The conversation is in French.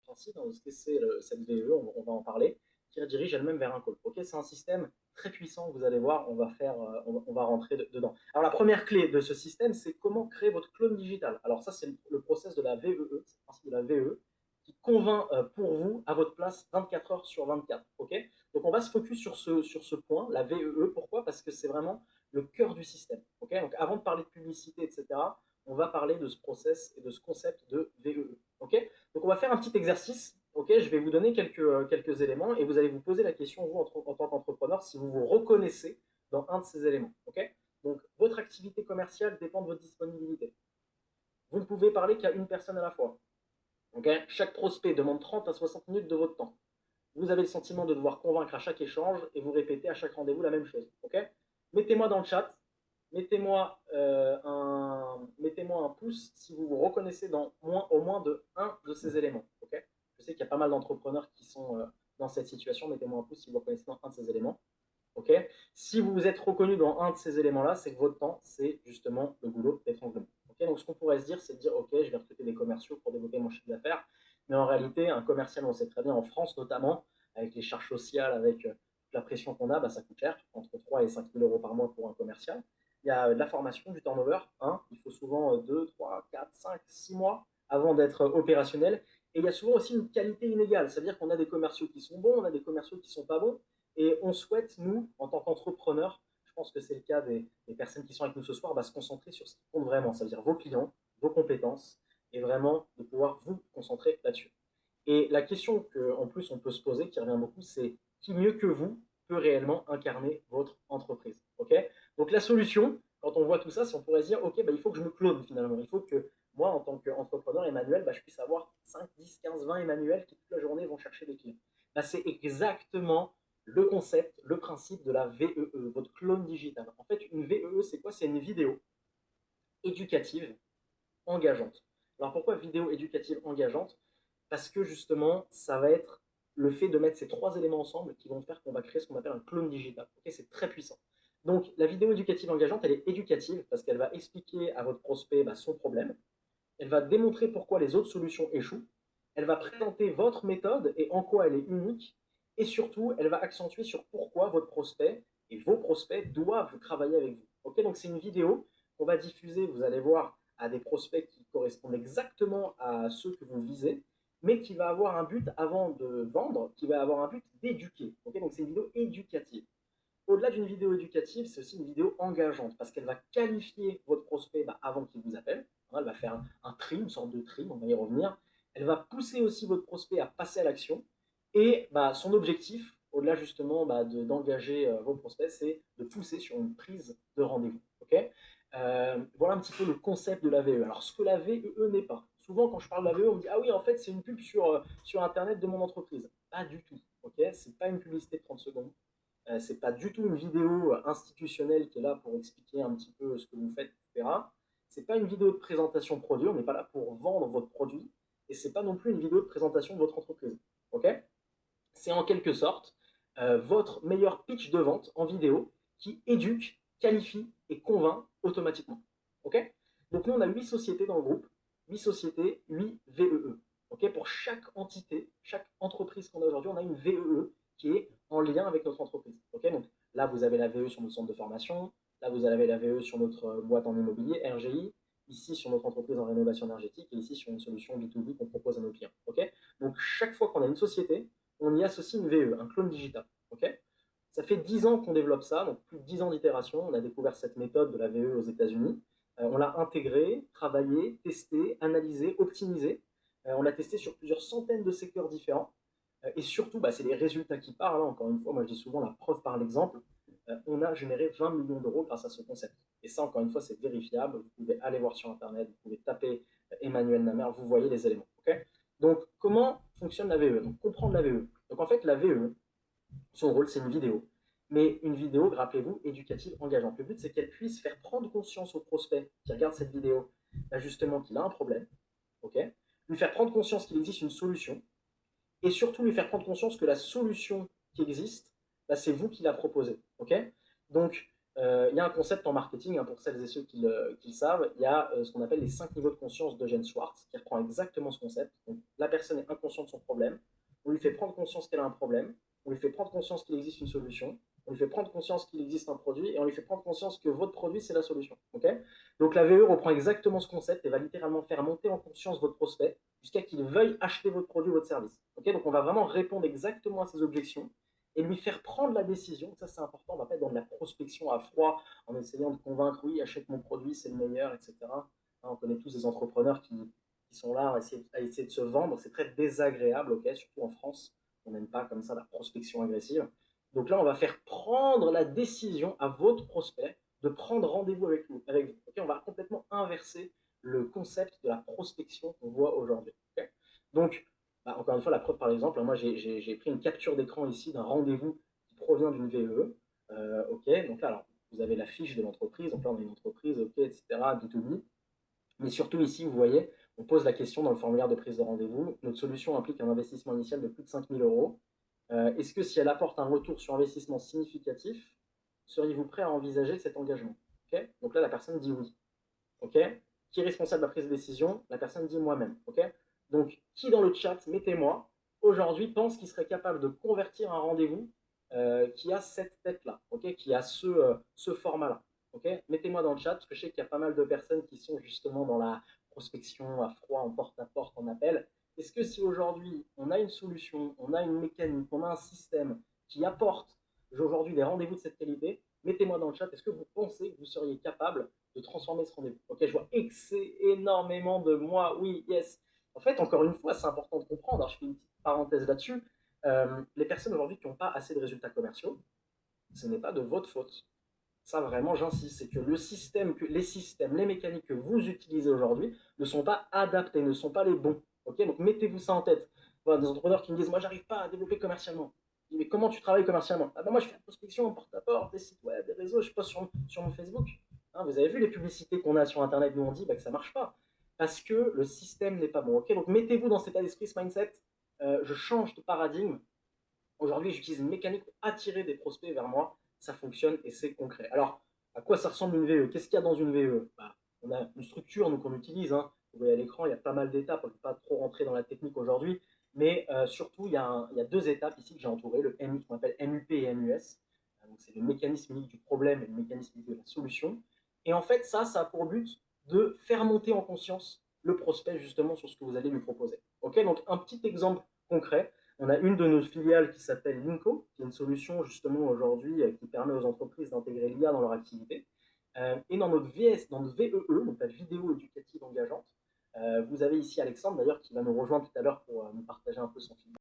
principe, hein, ce que c'est cette VE, on va en parler, qui redirige elle-même vers un call. Ok, c'est un système très puissant, vous allez voir, on va rentrer dedans. Alors la première clé de ce système, c'est comment créer votre clone digital. Alors ça, c'est le process de la VEE, c'est le principe de la VEE, qui convainc pour vous à votre place 24 heures sur 24. Ok, donc on va se focus sur ce point, la VEE. Pourquoi? Parce que c'est vraiment le cœur du système. Ok, donc avant de parler de publicité, etc., on va parler de ce process et de ce concept de VEE. Ok, donc on va faire un petit exercice. Ok, je vais vous donner quelques éléments et vous allez vous poser la question, vous, en tant qu'entrepreneur, si vous vous reconnaissez dans un de ces éléments. Ok, donc votre activité commerciale dépend de votre disponibilité. Vous ne pouvez parler qu'à une personne à la fois. Ok, chaque prospect demande 30 à 60 minutes de votre temps. Vous avez le sentiment de devoir convaincre à chaque échange et vous répétez à chaque rendez-vous la même chose. Ok, mettez-moi dans le chat, mettez-moi un pouce si vous vous reconnaissez dans au moins de un de ces éléments. Ok, je sais qu'il y a pas mal d'entrepreneurs qui sont dans cette situation. Mettez-moi un pouce si vous vous reconnaissez dans un de ces éléments. Ok, si vous vous êtes reconnu dans un de ces éléments-là, c'est que votre temps, c'est justement le boulot d'étranglement. Ok, donc ce qu'on pourrait se dire, c'est de dire, ok, je vais recruter des commerciaux pour développer mon chiffre d'affaires. Mais en réalité, un commercial, on sait très bien, en France notamment, avec les charges sociales, avec la pression qu'on a, bah, ça coûte cher, entre 3 et 5 000 euros par mois pour un commercial. Il y a de la formation, du turnover. Hein, il faut souvent 2, 3, 4, 5, 6 mois avant d'être opérationnel. Et il y a souvent aussi une qualité inégale. C'est-à-dire qu'on a des commerciaux qui sont bons, on a des commerciaux qui ne sont pas bons. Et on souhaite, nous, en tant qu'entrepreneurs, je pense que c'est le cas des personnes qui sont avec nous ce soir, bah, se concentrer sur ce qui compte vraiment, c'est-à-dire vos clients, vos compétences, et vraiment de pouvoir vous concentrer là-dessus. Et la question qu'en plus on peut se poser, qui revient beaucoup, c'est qui mieux que vous peut réellement incarner votre entreprise. Ok, donc la solution, quand on voit tout ça, c'est on pourrait se dire, ok, bah, il faut que je me clone finalement. Il faut que moi, en tant qu'entrepreneur, Emmanuel, bah, je puisse avoir 5, 10, 15, 20 Emmanuel qui toute la journée vont chercher des clients. Bah, c'est exactement le concept, le principe de la VEE, votre clone digital. En fait, une VEE, c'est quoi? C'est une vidéo éducative engageante. Alors pourquoi vidéo éducative engageante? Parce que justement, ça va être le fait de mettre ces trois éléments ensemble qui vont faire qu'on va créer ce qu'on appelle un clone digital. Okay, c'est très puissant. Donc la vidéo éducative engageante, elle est éducative parce qu'elle va expliquer à votre prospect son problème. Elle va démontrer pourquoi les autres solutions échouent. Elle va présenter votre méthode et en quoi elle est unique. Et surtout, elle va accentuer sur pourquoi votre prospect et vos prospects doivent travailler avec vous. Okay, donc c'est une vidéo qu'on va diffuser, vous allez voir, à des prospects qui correspondent exactement à ceux que vous visez, mais qui va avoir un but avant de vendre, qui va avoir un but d'éduquer. Okay, donc c'est une vidéo éducative. Au-delà d'une vidéo éducative, c'est aussi une vidéo engageante parce qu'elle va qualifier votre prospect avant qu'il vous appelle. Elle va faire un trim, une sorte de trim, on va y revenir. Elle va pousser aussi votre prospect à passer à l'action. Et son objectif, au-delà justement d'engager vos prospects, c'est de pousser sur une prise de rendez-vous. Okay, voilà un petit peu le concept de la VE. Alors, ce que la VE n'est pas. Souvent, quand je parle de la VE, on me dit ah oui, en fait, c'est une pub sur Internet de mon entreprise. Pas du tout. Okay, c'est pas une publicité de 30 secondes. C'est pas du tout une vidéo institutionnelle qui est là pour expliquer un petit peu ce que vous faites, etc. C'est pas une vidéo de présentation produit, on n'est pas là pour vendre votre produit, et c'est pas non plus une vidéo de présentation de votre entreprise. Ok, c'est en quelque sorte votre meilleur pitch de vente en vidéo qui éduque, qualifie et convainc automatiquement. Ok, donc nous on a 8 sociétés dans le groupe, 8 sociétés, 8 VEE. Ok, pour chaque entité, chaque entreprise qu'on a aujourd'hui, on a une VEE qui est en lien avec notre entreprise. Ok, donc là vous avez la VE sur notre centre de formation, là vous avez la VE sur notre boîte en immobilier, RGI, ici sur notre entreprise en rénovation énergétique et ici sur une solution B2B qu'on propose à nos clients. Ok, donc chaque fois qu'on a une société, on y associe une VE, un clone digital. Okay, ça fait 10 ans qu'on développe ça, donc plus de 10 ans d'itération. On a découvert cette méthode de la VE aux États-Unis. On l'a intégrée, travaillée, testée, analysée, optimisée. On l'a testé sur plusieurs centaines de secteurs différents. Et surtout, c'est les résultats qui parlent. Hein. Encore une fois, moi je dis souvent la preuve par l'exemple. On a généré 20 millions d'euros grâce à ce concept. Et ça, encore une fois, c'est vérifiable. Vous pouvez aller voir sur Internet, vous pouvez taper Emmanuel Namer, vous voyez les éléments. Okay, donc, comment fonctionne la VE? Donc, comprendre la VE. Donc, en fait, la VE, son rôle, c'est une vidéo. Mais une vidéo, rappelez-vous, éducative, engageante. Le but, c'est qu'elle puisse faire prendre conscience au prospect qui regarde cette vidéo, justement, qu'il a un problème. Okay, lui faire prendre conscience qu'il existe une solution. Et surtout, lui faire prendre conscience que la solution qui existe, c'est vous qui la proposez. Okay, donc, il y a un concept en marketing, hein, pour celles et ceux qui le savent, il y a ce qu'on appelle les 5 niveaux de conscience d'Eugène Schwartz, qui reprend exactement ce concept. Donc, la personne est inconsciente de son problème, on lui fait prendre conscience qu'elle a un problème, on lui fait prendre conscience qu'il existe une solution, on lui fait prendre conscience qu'il existe un produit, et on lui fait prendre conscience que votre produit, c'est la solution. Okay, donc la VE reprend exactement ce concept et va littéralement faire monter en conscience votre prospect jusqu'à qu'il veuille acheter votre produit ou votre service. Okay, donc on va vraiment répondre exactement à ses objections et lui faire prendre la décision. Ça, c'est important. On va pas être dans de la prospection à froid en essayant de convaincre, oui, achète mon produit, c'est le meilleur, etc. On connaît tous des entrepreneurs qui sont là à essayer de se vendre. C'est très désagréable, ok, surtout en France. On n'aime pas comme ça la prospection agressive. Donc là, on va faire prendre la décision à votre prospect de prendre rendez-vous avec vous. Okay, on va complètement inverser le concept de la prospection qu'on voit aujourd'hui. Okay, donc, bah, encore une fois, la preuve par exemple, moi j'ai pris une capture d'écran ici d'un rendez-vous qui provient d'une VE. Ok, donc là, alors, vous avez la fiche de l'entreprise, donc là on a une entreprise, ok, etc., B2B. Mais surtout ici, vous voyez, on pose la question dans le formulaire de prise de rendez-vous. Notre solution implique un investissement initial de plus de 5 000 euros. Est-ce que si elle apporte un retour sur investissement significatif, seriez-vous prêt à envisager cet engagement? Okay, donc là, la personne dit oui. Okay, qui est responsable de la prise de décision? La personne dit moi-même. Okay, donc, qui dans le chat, mettez-moi, aujourd'hui pense qu'il serait capable de convertir un rendez-vous qui a cette tête-là, okay, qui a ce format-là. Okay, mettez-moi dans le chat, parce que je sais qu'il y a pas mal de personnes qui sont justement dans la prospection à froid, en porte-à-porte, en appel. Est-ce que si aujourd'hui on a une solution, on a une mécanique, on a un système qui apporte aujourd'hui des rendez-vous de cette qualité, mettez-moi dans le chat, est-ce que vous pensez que vous seriez capable de transformer ce rendez-vous? Ok, je vois énormément de moi, oui, yes. En fait, encore une fois, c'est important de comprendre, alors je fais une petite parenthèse là-dessus, les personnes aujourd'hui qui n'ont pas assez de résultats commerciaux, ce n'est pas de votre faute. Ça, vraiment, j'insiste, c'est que le système, les systèmes, les mécaniques que vous utilisez aujourd'hui ne sont pas adaptés, ne sont pas les bons. Ok, donc mettez-vous ça en tête. Voilà, des entrepreneurs qui me disent, moi, j'arrive pas à développer commercialement. Je dis, mais comment tu travailles commercialement? Ah ben moi, je fais la prospection en porte-à-porte, des sites web, des réseaux, je poste sur mon Facebook. Hein, vous avez vu les publicités qu'on a sur Internet, nous on dit bah, que ça marche pas. Parce que le système n'est pas bon. Ok, donc mettez-vous dans cet état d'esprit, ce mindset. Je change de paradigme. Aujourd'hui, j'utilise une mécanique pour attirer des prospects vers moi. Ça fonctionne et c'est concret. Alors, à quoi ça ressemble une VE? Qu'est-ce qu'il y a dans une VE? Bah, on a une structure qu'on utilise. Hein. Vous voyez à l'écran, il y a pas mal d'étapes. On ne peut pas trop rentrer dans la technique aujourd'hui. Mais surtout, il y a 2 étapes ici que j'ai entourées. Le MU, qu'on appelle MUP et MUS. C'est le mécanisme unique du problème et le mécanisme unique de la solution. Et en fait, ça a pour but de faire monter en conscience le prospect justement sur ce que vous allez lui proposer. Ok, donc un petit exemple concret. On a une de nos filiales qui s'appelle Linko, qui est une solution justement aujourd'hui qui permet aux entreprises d'intégrer l'IA dans leur activité. Et dans notre VEE, donc la vidéo éducative engageante, vous avez ici Alexandre d'ailleurs qui va nous rejoindre tout à l'heure pour nous partager un peu son feedback.